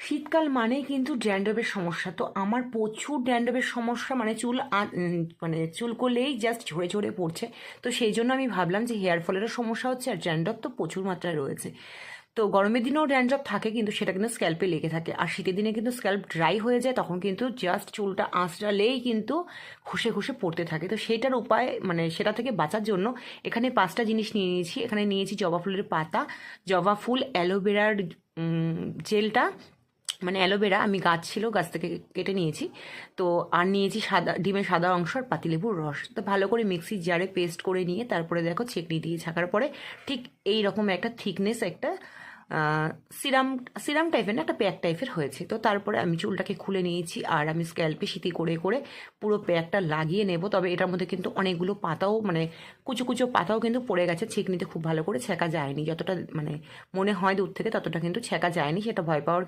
শীতকাল মানেই কিন্তু ড্যান্ড্রফের সমস্যা। তো আমার প্রচুর ড্যান্ড্রফের সমস্যা, মানে মানে চুল করলেই জাস্ট ঝরে ঝরে পড়ছে। তো সেই জন্য আমি ভাবলাম যে হেয়ার ফলেরও সমস্যা হচ্ছে, আর ড্যান্ড্রফ তো প্রচুর মাত্রায় রয়েছে। তো গরমের দিনেও ড্যান্ড্রফ থাকে, কিন্তু সেটা কিন্তু স্ক্যাল্পে লেগে থাকে। আর শীতের দিনে কিন্তু স্ক্যাল্প ড্রাই হয়ে যায়, তখন কিন্তু জাস্ট চুলটা আঁচড়ালেই কিন্তু ঘষে ঘষে পড়তে থাকে। তো সেইটার উপায়, মানে সেটা থেকে বাঁচার জন্য এখানে 5টা জিনিস নিয়ে নিয়েছি। এখানে নিয়েছি জবা ফুলের পাতা, জবা ফুল, অ্যালোভেরার জেলটা, মানে অ্যালোভেরা আমি গাছ ছিল, গাছ থেকে কেটে নিয়েছি। তো আর নিয়েছি ডিমের সাদা অংশ আর পাতিলেবুর রস। তো ভালো করে মিক্সির জারে পেস্ট করে নিয়ে তারপরে দেখো ছেঁকনি দিয়ে ছাকার পরে ঠিক এই রকম একটা থিকনেস, একটা সিরাম সিরাম টাইপের না, একটা প্যাক টাইপের হয়েছে। তো তারপরে আমি চুলটাকে খুলে নিয়েছি, আর আমি স্ক্যাল্পে সিটি করে করে পুরো প্যাকটা লাগিয়ে নেব। তবে এটার মধ্যে কিন্তু অনেকগুলো পাতাও, মানে কুচো কুচো পাতাও কিন্তু পড়ে গেছে, ছেঁকনিতে খুব ভালো করে ছেঁকা যায়নি। যতটা মানে মনে হয় দূর থেকে ততটা কিন্তু ছেঁকা যায়নি, সেটা ভয় পাওয়ার